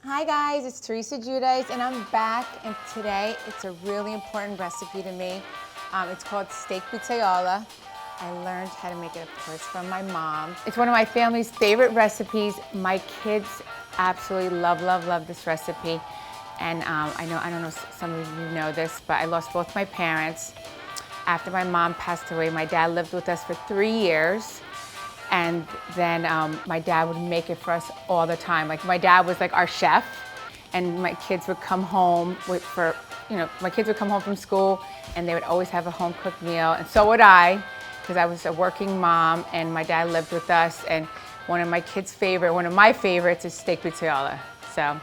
Hi guys, it's Teresa Giudice and I'm back, and today it's a really important recipe to me. It's called steak pizzaiola. I learned how to make it, of course, from my mom. It's one of my family's favorite recipes. My kids absolutely love this recipe. And I don't know if some of you know this, but I lost both my parents. After my mom passed away, my dad lived with us for 3 years. And then my dad would make it for us all the time. Like, my dad was like our chef, and my kids would come home my kids would come home from school, and they would always have a home cooked meal, and so would I, because I was a working mom, and my dad lived with us. And one of my favorites is steak pizzaiola. So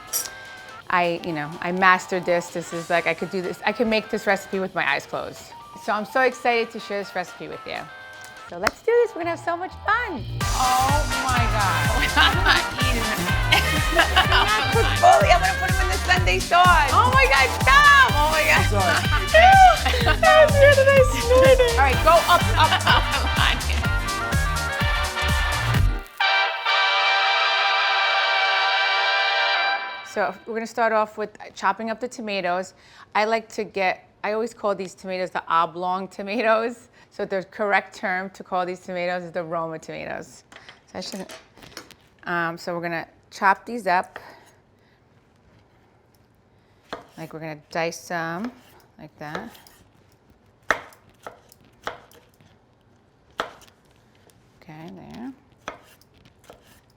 I mastered this. This is like, I could do this. I could make this recipe with my eyes closed. So I'm so excited to share this recipe with you. So let's do this. We're gonna have so much fun. Oh my God. I'm not eating them. Not cooked fully. I'm gonna put them in the Sunday sauce. Oh my God, stop! Oh my God. Sorry. How weird did I snort it? All right, go up. So we're gonna start off with chopping up the tomatoes. I always call these tomatoes the oblong tomatoes. So the correct term to call these tomatoes is the Roma tomatoes. So I shouldn't. So we're gonna chop these up. Like, we're gonna dice them like that. Okay, there.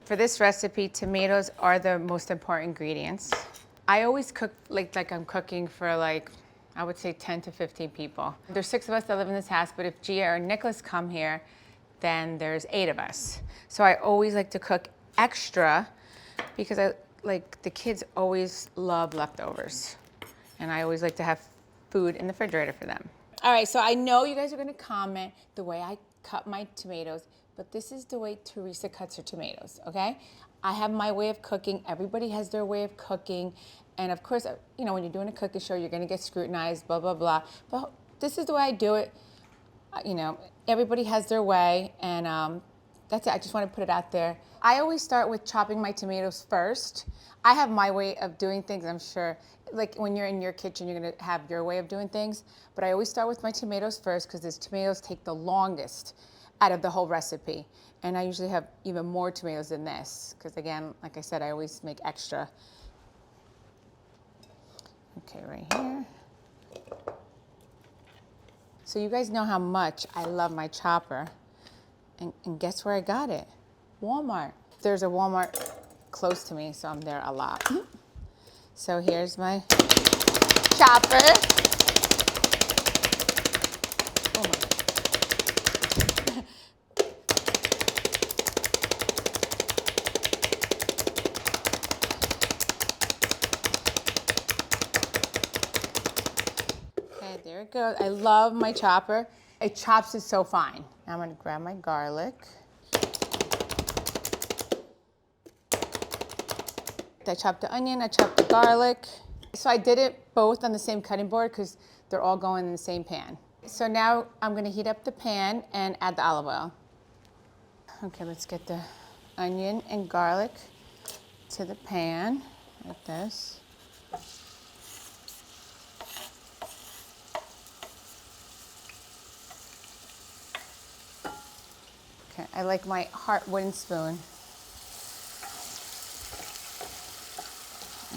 For this recipe, tomatoes are the most important ingredients. I always cook like I'm cooking for, like, I would say 10 to 15 people. There's 6 of us that live in this house, but if Gia or Nicholas come here, then there's 8 of us. So I always like to cook extra because the kids always love leftovers. And I always like to have food in the refrigerator for them. All right, so I know you guys are gonna comment the way I cut my tomatoes, but this is the way Teresa cuts her tomatoes, okay? I have my way of cooking. Everybody has their way of cooking. And of course, when you're doing a cooking show, you're gonna get scrutinized, blah, blah, blah. But this is the way I do it. Everybody has their way, and that's it. I just want to put it out there. I always start with chopping my tomatoes first. I have my way of doing things. I'm sure, like, when you're in your kitchen, you're gonna have your way of doing things. But I always start with my tomatoes first because these tomatoes take the longest out of the whole recipe. And I usually have even more tomatoes than this because, again, like I said, I always make extra. Okay, right here. So you guys know how much I love my chopper. And guess where I got it? Walmart. There's a Walmart close to me, so I'm there a lot. So here's my chopper. Oh my God. Okay, there it goes. I love my chopper. It chops it so fine. Now I'm gonna grab my garlic. I chopped the onion, I chopped the garlic. So I did it both on the same cutting board because they're all going in the same pan. So now I'm gonna heat up the pan and add the olive oil. Okay, let's get the onion and garlic to the pan, like this. Okay, I like my heart wooden spoon.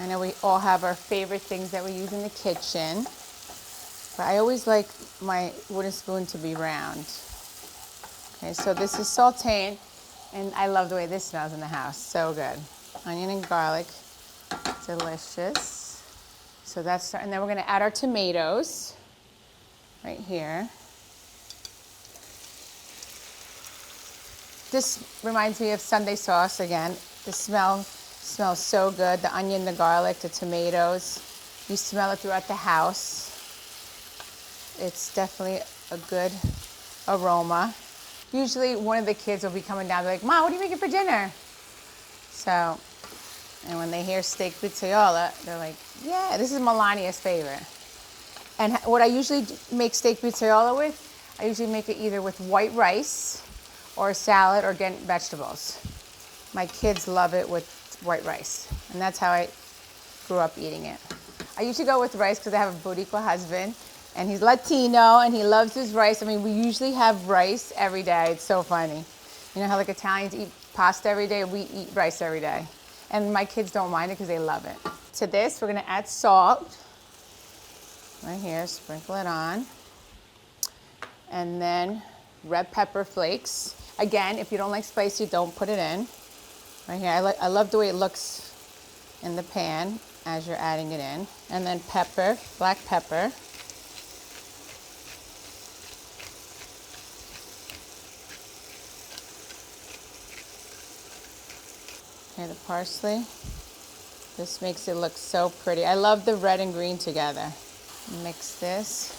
I know we all have our favorite things that we use in the kitchen, but I always like my wooden spoon to be round. Okay, so this is sauteing, and I love the way this smells in the house. So good. Onion and garlic, delicious. So that's, and then we're gonna add our tomatoes right here. This reminds me of Sunday sauce again. The smell smells so good. The onion, the garlic, the tomatoes. You smell it throughout the house. It's definitely a good aroma. Usually one of the kids will be coming down, they're like, Mom, what are you making for dinner? So, and when they hear steak pizzaiola, they're like, yeah, this is Milania's favorite. And what I usually make steak pizzaiola with, I usually make it either with white rice or a salad or again, vegetables. My kids love it with white rice. And that's how I grew up eating it. I usually go with rice because I have a Boricua husband, and he's Latino, and he loves his rice. I mean, we usually have rice every day. It's so funny. You know how like Italians eat pasta every day? We eat rice every day. And my kids don't mind it because they love it. To this, we're gonna add salt. Right here, sprinkle it on. And then red pepper flakes. Again, if you don't like spicy, don't put it in. Right here, I love the way it looks in the pan as you're adding it in. And then pepper, black pepper. Okay, the parsley. This makes it look so pretty. I love the red and green together. Mix this.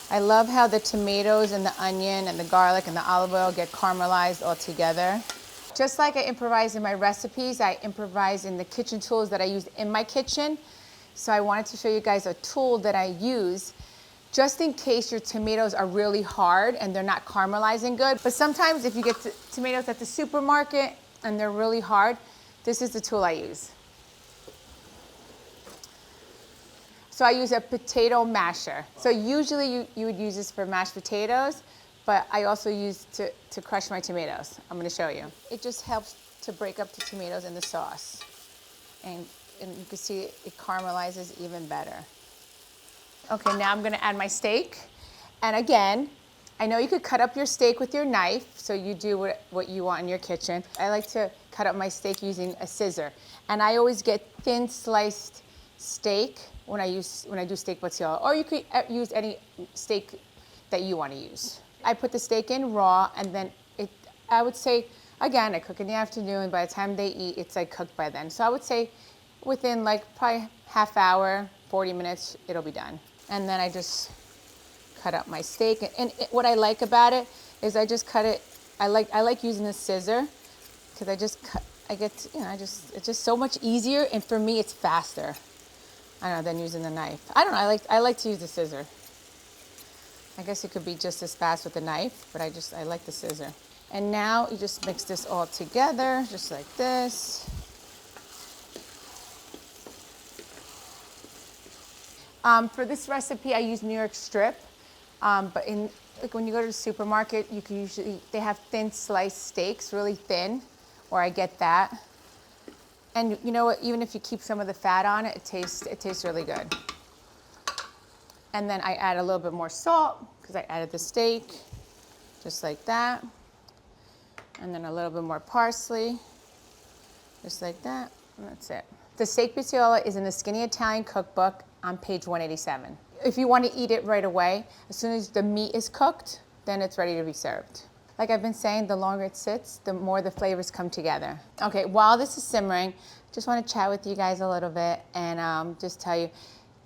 I love how the tomatoes and the onion and the garlic and the olive oil get caramelized all together. Just like I improvise in my recipes, I improvise in the kitchen tools that I use in my kitchen. So I wanted to show you guys a tool that I use just in case your tomatoes are really hard and they're not caramelizing good. But sometimes if you get tomatoes at the supermarket and they're really hard, this is the tool I use. So I use a potato masher. So usually you would use this for mashed potatoes, but I also use to crush my tomatoes. I'm gonna show you. It just helps to break up the tomatoes in the sauce. And you can see it caramelizes even better. Okay, now I'm gonna add my steak. And again, I know you could cut up your steak with your knife, so you do what you want in your kitchen. I like to cut up my steak using a scissor. And I always get thin sliced steak when I do steak pizzaiola, or you could use any steak that you want to use. I put the steak in raw, and then I would say, again, I cook in the afternoon. By the time they eat, it's like cooked by then. So I would say within like probably half hour, 40 minutes, it'll be done. And then I just cut up my steak. And what I like about it is I just cut it. I like using a scissor because it's just so much easier, and for me, it's faster. I don't know, than using the knife. I don't know, I like to use the scissor. I guess it could be just as fast with the knife, but I like the scissor. And now you just mix this all together, just like this. For this recipe, I use New York strip, but like when you go to the supermarket, they have thin sliced steaks, really thin, or I get that. And you know what, even if you keep some of the fat on it, it tastes really good. And then I add a little bit more salt because I added the steak, just like that. And then a little bit more parsley, just like that, and that's it. The steak pizzaiola is in the Skinny Italian cookbook on page 187. If you want to eat it right away, as soon as the meat is cooked, then it's ready to be served. Like I've been saying, the longer it sits, the more the flavors come together. Okay, while this is simmering, just want to chat with you guys a little bit and just tell you,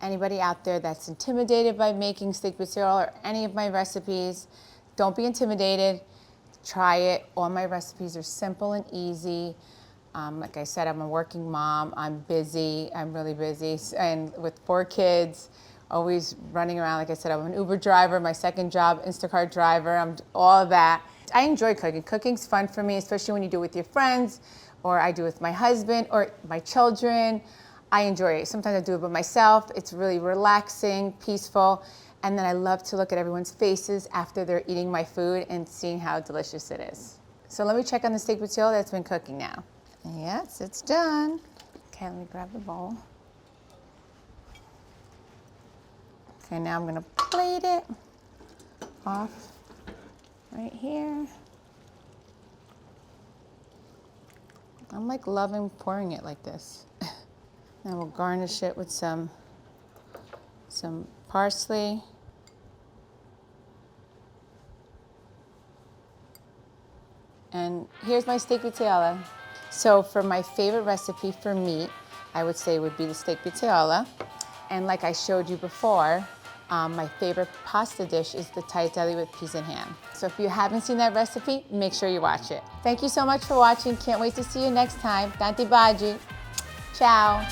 anybody out there that's intimidated by making steak pizzaiola or any of my recipes, don't be intimidated. Try it. All my recipes are simple and easy. Like I said, I'm a working mom. I'm busy. I'm really busy, and with 4 kids, always running around. Like I said, I'm an Uber driver. My second job, Instacart driver. I'm all of that. I enjoy cooking. Cooking's fun for me, especially when you do it with your friends, or I do it with my husband or my children. I enjoy it. Sometimes I do it by myself. It's really relaxing, peaceful, and then I love to look at everyone's faces after they're eating my food and seeing how delicious it is. So let me check on the steak pizzaiola that's been cooking now. Yes, it's done. Okay, let me grab the bowl. Okay, now I'm gonna plate it off right here. I'm like loving pouring it like this. Then we'll garnish it with some parsley. And here's my steak pizzaiola. So for my favorite recipe for meat, I would say would be the steak pizzaiola. And like I showed you before, my favorite pasta dish is the tagliatelle with peas and ham. So if you haven't seen that recipe, make sure you watch it. Thank you so much for watching. Can't wait to see you next time. Tanti baci. Ciao.